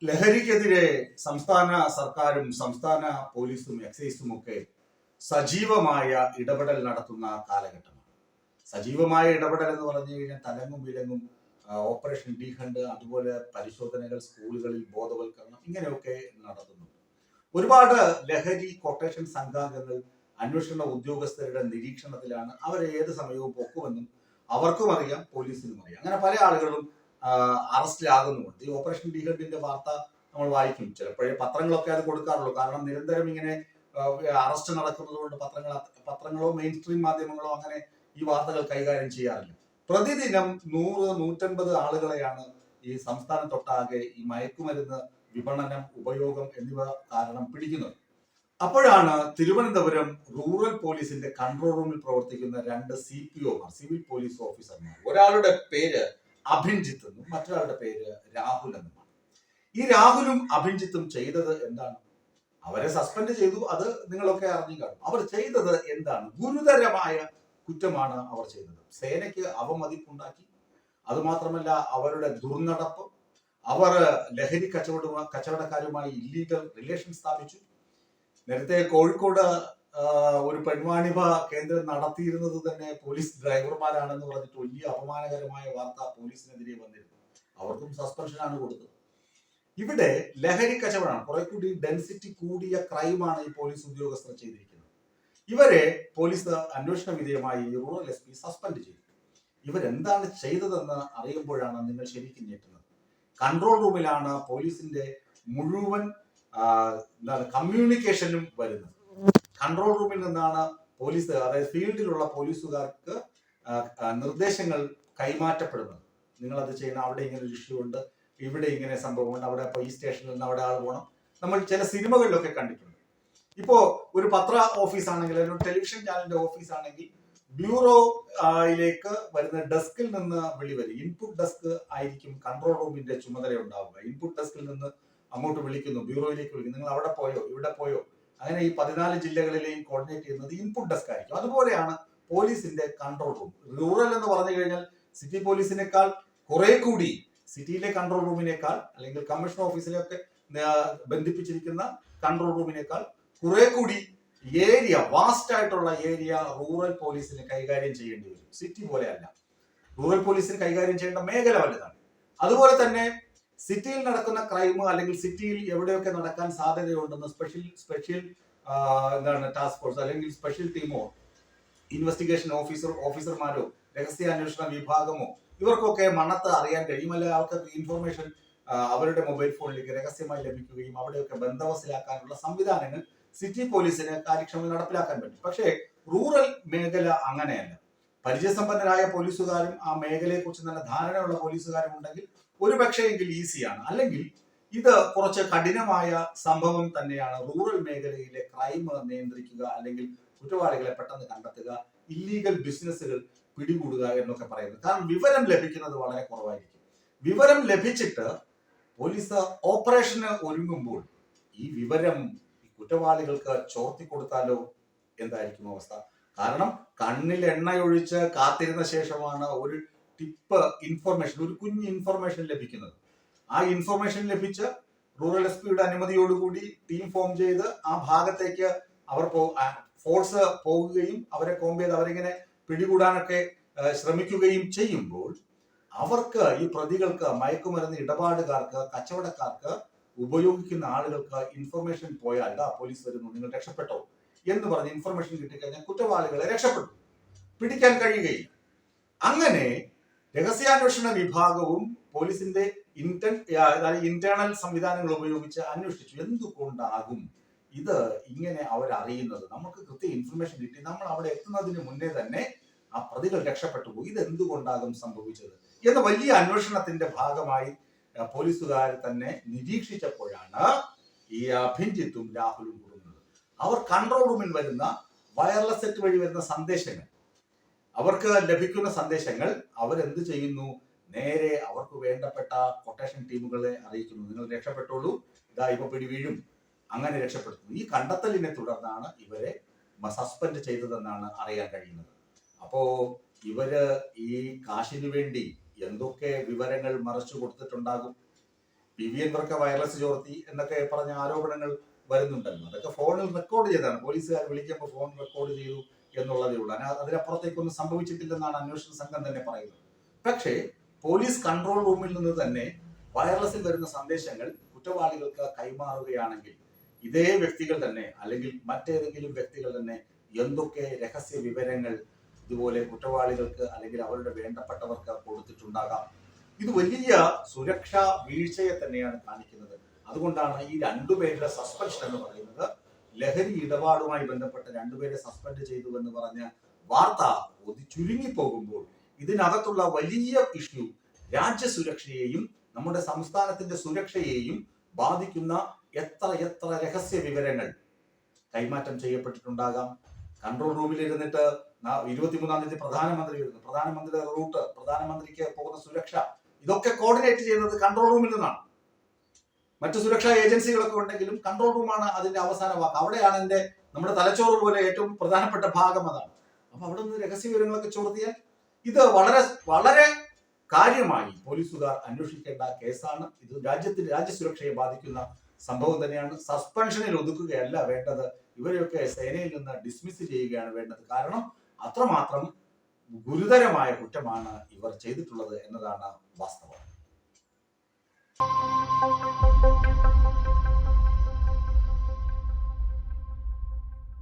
ലഹരിക്കെതിരെ സംസ്ഥാന സർക്കാരും സംസ്ഥാന പോലീസും എക്സൈസും ഒക്കെ സജീവമായ ഇടപെടൽ നടത്തുന്ന കാലഘട്ടമാണ്. സജീവമായ ഇടപെടൽ എന്ന് പറഞ്ഞു കഴിഞ്ഞാൽ തലങ്ങും വിലങ്ങും ഓപ്പറേഷൻ ഡി ഹണ്ട്, അതുപോലെ പരിശോധനകൾ, സ്കൂളുകളിൽ ബോധവൽക്കരണം, ഇങ്ങനെയൊക്കെ നടത്തുന്നു. ഒരുപാട് ലഹരി കൊട്ടേഷൻ സംഘാംഗങ്ങൾ അന്വേഷണ ഉദ്യോഗസ്ഥരുടെ നിരീക്ഷണത്തിലാണ്. അവരെ ഏത് സമയവും പൊക്കുമെന്നും അവർക്കും അറിയാം, പോലീസിനും അറിയാം. അങ്ങനെ പല ആളുകളും അറസ്റ്റിലാകുന്നുമുണ്ട്. ഈ ഓപ്പറേഷൻ ഡി ഹണ്ടിന്റെ വാർത്ത നമ്മൾ വായിക്കും. ചിലപ്പോഴേ പത്രങ്ങളൊക്കെ അത് കൊടുക്കാറുള്ളൂ. കാരണം നിരന്തരം ഇങ്ങനെ അറസ്റ്റ് നടക്കുന്നത് കൊണ്ട് പത്രങ്ങളോ മെയിൻ സ്ട്രീം മാധ്യമങ്ങളോ അങ്ങനെ ഈ വാർത്തകൾ കൈകാര്യം ചെയ്യാറില്ല. പ്രതിദിനം 100-150 ആളുകളെയാണ് ഈ സംസ്ഥാനത്തൊട്ടാകെ ഈ മയക്കുമരുന്ന് വിപണനം, ഉപയോഗം എന്നിവ കാരണം പിടിക്കുന്നത്. അപ്പോഴാണ് തിരുവനന്തപുരം റൂറൽ പോലീസിന്റെ കൺട്രോൾ റൂമിൽ പ്രവർത്തിക്കുന്ന 2 CPOമാർ, സിവിൽ പോലീസ് ഓഫീസർമാർ, ഒരാളുടെ പേര് അഭിൻജിത്ത് എന്നും മറ്റൊരാളുടെ പേര് രാഹുൽ എന്നുമാണ്. ഈ രാഹുലും അഭിൻജിത്തും ചെയ്തത് എന്താണ്? അവരെ സസ്പെൻഡ് ചെയ്തു, അത് നിങ്ങളൊക്കെ അറിഞ്ഞു കാണും. അവർ ചെയ്തത് എന്താണ്? ഗുരുതരമായ കുറ്റമാണ് അവർ ചെയ്തത്. സേനയ്ക്ക് അവമതിപ്പുണ്ടാക്കി. അതുമാത്രമല്ല, അവരുടെ ദുർനടപ്പ്, അവർ ലഹരി കച്ചവടക്കാരുമായി ഇല്ലീഗൽ റിലേഷൻ സ്ഥാപിച്ചു. നേരത്തെ കോഴിക്കോട് ഒരു പെൺവാണിഭ കേന്ദ്രം നടത്തിയിരുന്നത് തന്നെ പോലീസ് ഡ്രൈവർമാരാണെന്ന് പറഞ്ഞിട്ട് വലിയ അപമാനകരമായ വാർത്ത പോലീസിനെതിരെ വന്നിരുന്നു. അവർക്കും സസ്പെൻഷനാണ് കൊടുത്തത്. ഇവിടെ ലഹരി കച്ചവടമാണ്, കുറെ കൂടി ഡെൻസിറ്റി കൂടിയ ക്രൈമാണ് ഈ പോലീസ് ഉദ്യോഗസ്ഥർ ചെയ്തിരിക്കുന്നത്. ഇവരെ പോലീസ് അന്വേഷണ വിധേയമായി റൂറൽ SP സസ്പെൻഡ് ചെയ്തു. ഇവരെന്താണ് ചെയ്തതെന്ന് അറിയുമ്പോഴാണ് നിങ്ങൾ ശരിക്കും ഞെട്ടുന്നത്. കൺട്രോൾ റൂമിലാണ് പോലീസിന്റെ മുഴുവൻ കമ്മ്യൂണിക്കേഷനും വരുന്നത്. കൺട്രോൾ റൂമിൽ നിന്നാണ് പോലീസ്, അതായത് ഫീൽഡിലുള്ള പോലീസുകാർക്ക് നിർദ്ദേശങ്ങൾ കൈമാറ്റപ്പെടുന്നത്. നിങ്ങളത് ചെയ്യണം, അവിടെ ഇങ്ങനെ ഒരു ഇഷ്യൂ ഉണ്ട്, ഇവിടെ ഇങ്ങനെ സംഭവമുണ്ട്, അവിടെ ഈ സ്റ്റേഷനിൽ നിന്ന് അവിടെ ആൾ പോകണം. നമ്മൾ ചില സിനിമകളിലൊക്കെ കണ്ടിട്ടുണ്ട്. ഇപ്പോ ഒരു പത്ര ഓഫീസാണെങ്കിൽ, ഒരു ടെലിവിഷൻ ചാനലിന്റെ ഓഫീസാണെങ്കിൽ ബ്യൂറോയിലേക്ക് വരുന്ന ഡെസ്കിൽ നിന്ന് വിളി വരും. ഇൻപുട്ട് ഡെസ്ക് ആയിരിക്കും കൺട്രോൾ റൂമിന്റെ ചുമതല ഉണ്ടാവുക. ഇൻപുട്ട് ഡെസ്കിൽ നിന്ന് അങ്ങോട്ട് വിളിക്കുന്നു, ബ്യൂറോയിലേക്ക് വിളിക്കുന്നു, നിങ്ങൾ അവിടെ പോയോ, ഇവിടെ പോയോ. അങ്ങനെ ഈ 14 ജില്ലകളിലെയും കോർഡിനേറ്റ് ചെയ്യുന്നത് ഇൻപുട്ട് ഡെസ്ക് ആയിരിക്കും. അതുപോലെയാണ് പോലീസിന്റെ കൺട്രോൾ റൂം. റൂറൽ എന്ന് പറഞ്ഞു കഴിഞ്ഞാൽ സിറ്റി പോലീസിനേക്കാൾ കുറെ കൂടി, സിറ്റിയിലെ കൺട്രോൾ റൂമിനേക്കാൾ അല്ലെങ്കിൽ കമ്മീഷൻ ഓഫീസിലൊക്കെ ബന്ധിപ്പിച്ചിരിക്കുന്ന കൺട്രോൾ റൂമിനേക്കാൾ കുറെ കൂടി ഏരിയ, വാസ്റ്റ് ആയിട്ടുള്ള ഏരിയ റൂറൽ പോലീസിന് കൈകാര്യം ചെയ്യേണ്ടി വരും. സിറ്റി പോലെയല്ല. റൂറൽ പോലീസിന് കൈകാര്യം ചെയ്യേണ്ട മേഖല വലുതാണ്. അതുപോലെ തന്നെ സിറ്റിയിൽ നടക്കുന്ന ക്രൈം അല്ലെങ്കിൽ സിറ്റിയിൽ എവിടെയൊക്കെ നടക്കാൻ സാധ്യതയുണ്ടെന്ന് സ്പെഷ്യൽ ടാസ്ക് ഫോഴ്സ് അല്ലെങ്കിൽ സ്പെഷ്യൽ ടീമോ ഇൻവെസ്റ്റിഗേഷൻ ഓഫീസർമാരോ രഹസ്യാന്വേഷണ വിഭാഗമോ ഇവർക്കൊക്കെ മണത്ത് അറിയാൻ കഴിയും. അല്ലെങ്കിൽ അവർക്ക് ഇൻഫർമേഷൻ അവരുടെ മൊബൈൽ ഫോണിലേക്ക് രഹസ്യമായി ലഭിക്കുകയും അവിടെയൊക്കെ ബന്ദോബസ്തിലാക്കാനുള്ള സംവിധാനങ്ങൾ സിറ്റി പോലീസിന് കാര്യക്ഷമമായി നടപ്പിലാക്കാൻ പറ്റും. പക്ഷേ റൂറൽ മേഖല അങ്ങനെയല്ല. പരിചയസമ്പന്നരായ പോലീസുകാരും ആ മേഖലയെ കുറിച്ച് നല്ല ധാരണയുള്ള പോലീസുകാരും ഉണ്ടെങ്കിൽ ഒരു പക്ഷേ എങ്കിൽ ഈസിയാണ്. അല്ലെങ്കിൽ ഇത് കുറച്ച് കഠിനമായ സംഭവം തന്നെയാണ്. റൂറൽ മേഖലയിലെ ക്രൈം നിയന്ത്രിക്കുക, അല്ലെങ്കിൽ കുറ്റവാളികളെ പെട്ടെന്ന് കണ്ടെത്തുക, ഇല്ലീഗൽ ബിസിനസ്സുകൾ പിടികൂടുക എന്നൊക്കെ പറയുന്നത്. കാരണം വിവരം ലഭിക്കുന്നത് വളരെ കുറവായിരിക്കും. വിവരം ലഭിച്ചിട്ട് പോലീസ് ഓപ്പറേഷന് ഒരുങ്ങുമ്പോൾ ഈ വിവരം കുറ്റവാളികൾക്ക് ചോർത്തി കൊടുത്താലോ എന്തായിരിക്കും അവസ്ഥ? കാരണം കണ്ണിൽ എണ്ണയൊഴിച്ച് കാത്തിരുന്ന ശേഷമാണ് ഒരു ടിപ്പ് ഇൻഫർമേഷൻ, ഒരു കുഞ്ഞ് ഇൻഫർമേഷൻ ലഭിക്കുന്നത്. ആ ഇൻഫർമേഷൻ ലഭിച്ച റൂറൽ SPയുടെ അനുമതിയോടുകൂടി ടീം ഫോം ചെയ്ത് ആ ഭാഗത്തേക്ക് അവർ ഫോഴ്സ് പോകുകയും അവരെ കോംബ് ചെയ്ത് അവരിങ്ങനെ പിടികൂടാനൊക്കെ ശ്രമിക്കുകയും ചെയ്യുമ്പോൾ അവർക്ക്, ഈ പ്രതികൾക്ക്, മയക്കുമരുന്ന് ഇടപാടുകാർക്ക്, കച്ചവടക്കാർക്ക്, ഉപയോഗിക്കുന്ന ആളുകൾക്ക് ഇൻഫർമേഷൻ പോയാൽ പോലീസ് വരുന്നു, നിങ്ങൾ രക്ഷപ്പെട്ടോ എന്ന് പറഞ്ഞ് ഇൻഫർമേഷൻ കിട്ടിക്കഴിഞ്ഞാൽ കുറ്റവാളികളെ രക്ഷപ്പെട്ടു, പിടിക്കാൻ കഴിയുകയില്ല. അങ്ങനെ രഹസ്യാന്വേഷണ വിഭാഗവും പോലീസിന്റെ ഇന്റേണൽ സംവിധാനങ്ങൾ ഉപയോഗിച്ച് അന്വേഷിച്ചു. എന്തുകൊണ്ടാകും ഇത് ഇങ്ങനെ അവരറിയുന്നത്? നമുക്ക് കൃത്യ ഇൻഫർമേഷൻ കിട്ടി, നമ്മൾ അവിടെ എത്തുന്നതിന് മുന്നേ തന്നെ ആ പ്രതികൾ രക്ഷപ്പെട്ടു പോയി. ഇത് എന്തുകൊണ്ടാകും സംഭവിച്ചത് എന്ന വലിയ അന്വേഷണത്തിന്റെ ഭാഗമായി പോലീസുകാർ തന്നെ നിരീക്ഷിച്ചപ്പോഴാണ് ഈ അഭിൻജിത്തും രാഹുലും കൂടുന്നത്. അവർ കൺട്രോൾ റൂമിൽ വരുന്ന വയർലെസ് സെറ്റ് വഴി വരുന്ന സന്ദേശങ്ങൾ, അവർക്ക് ലഭിക്കുന്ന സന്ദേശങ്ങൾ അവരെന്ത് ചെയ്യുന്നു? നേരെ അവർക്ക് വേണ്ടപ്പെട്ട കൊട്ടേഷൻ ടീമുകളെ അറിയിക്കുന്നു, നിങ്ങൾ രക്ഷപ്പെട്ടോളൂ, ഇതാ ഇപ്പൊ പിടി വീഴും, അങ്ങനെ രക്ഷപ്പെടുത്തുന്നു. ഈ കണ്ടെത്തലിനെ തുടർന്നാണ് ഇവരെ സസ്പെൻഡ് ചെയ്തതെന്നാണ് അറിയാൻ കഴിയുന്നത്. അപ്പോ ഇവര് ഈ കാശിനു വേണ്ടി എന്തൊക്കെ വിവരങ്ങൾ മറച്ചു കൊടുത്തിട്ടുണ്ടാകും? PV അൻവറൊക്കെ വയർലെസ് ചോർത്തി എന്നൊക്കെ പറഞ്ഞ ആരോപണങ്ങൾ വരുന്നുണ്ടല്ലോ. അതൊക്കെ ഫോണിൽ റെക്കോർഡ് ചെയ്താണ്. പോലീസുകാർ വിളിക്കുമ്പോൾ ഫോൺ റെക്കോർഡ് ചെയ്തു എന്നുള്ളതേ ഉള്ളൂ. അതിനപ്പുറത്തേക്കൊന്നും സംഭവിച്ചിട്ടില്ലെന്നാണ് അന്വേഷണ സംഘം തന്നെ പറയുന്നത്. പക്ഷേ പോലീസ് കൺട്രോൾ റൂമിൽ നിന്ന് തന്നെ വയർലെസ്സിൽ വരുന്ന സന്ദേശങ്ങൾ കുറ്റവാളികൾക്ക് കൈമാറുകയാണെങ്കിൽ ഇതേ വ്യക്തികൾ തന്നെ അല്ലെങ്കിൽ മറ്റേതെങ്കിലും വ്യക്തികൾ തന്നെ എന്തൊക്കെ രഹസ്യ വിവരങ്ങൾ ഇതുപോലെ കുറ്റവാളികൾക്ക് അല്ലെങ്കിൽ അവരുടെ വേണ്ടപ്പെട്ടവർക്ക് കൊടുത്തിട്ടുണ്ടാകാം. ഇത് വലിയ സുരക്ഷാ വീഴ്ചയെ തന്നെയാണ് കാണിക്കുന്നത്. അതുകൊണ്ടാണ് ഈ രണ്ടുപേരുടെ സസ്പെൻഷൻ എന്ന് പറയുന്നത്. ലഹരി ഇടപാടുമായി ബന്ധപ്പെട്ട് രണ്ടുപേരെ സസ്പെൻഡ് ചെയ്തു എന്ന് പറഞ്ഞ വാർത്ത ചുരുങ്ങിപ്പോകുമ്പോൾ ഇതിനകത്തുള്ള വലിയ ഇഷ്യൂ രാജ്യസുരക്ഷയെയും നമ്മുടെ സംസ്ഥാനത്തിന്റെ സുരക്ഷയെയും ബാധിക്കുന്ന എത്ര രഹസ്യ വിവരങ്ങൾ കൈമാറ്റം ചെയ്യപ്പെട്ടിട്ടുണ്ടാകാം. കൺട്രോൾ റൂമിൽ ഇരുന്നിട്ട് 23-ാം തീയതി പ്രധാനമന്ത്രി വരുന്നു, പ്രധാനമന്ത്രിയുടെ റൂട്ട്, പ്രധാനമന്ത്രിക്ക് പോകുന്ന സുരക്ഷ, ഇതൊക്കെ കോർഡിനേറ്റ് ചെയ്യുന്നത് കൺട്രോൾ റൂമിൽ നിന്നാണ്. മറ്റു സുരക്ഷാ ഏജൻസികളൊക്കെ ഉണ്ടെങ്കിലും കൺട്രോൾ റൂമാണ് അതിന്റെ അവസാന ഭാഗം. അവിടെയാണ് നമ്മുടെ തലച്ചോറ് പോലെ ഏറ്റവും പ്രധാനപ്പെട്ട ഭാഗം അതാണ്. അപ്പൊ അവിടെ നിന്ന് രഹസ്യ വിവരങ്ങളൊക്കെ ചോർത്തിയാൽ ഇത് വളരെ വളരെ കാര്യമായി പോലീസുകാർ അന്വേഷിക്കേണ്ട കേസാണ്. ഇത് രാജ്യസുരക്ഷയെ ബാധിക്കുന്ന സംഭവം തന്നെയാണ്. സസ്പെൻഷനിൽ ഒതുക്കുകയല്ല വേണ്ടത്, ഇവരെയൊക്കെ സേനയിൽ നിന്ന് ഡിസ്മിസ് ചെയ്യുകയാണ് വേണ്ടത്. കാരണം അത്രമാത്രം ഗുരുതരമായ കുറ്റമാണ് ഇവർ ചെയ്തിട്ടുള്ളത് എന്നതാണ് വാസ്തവം.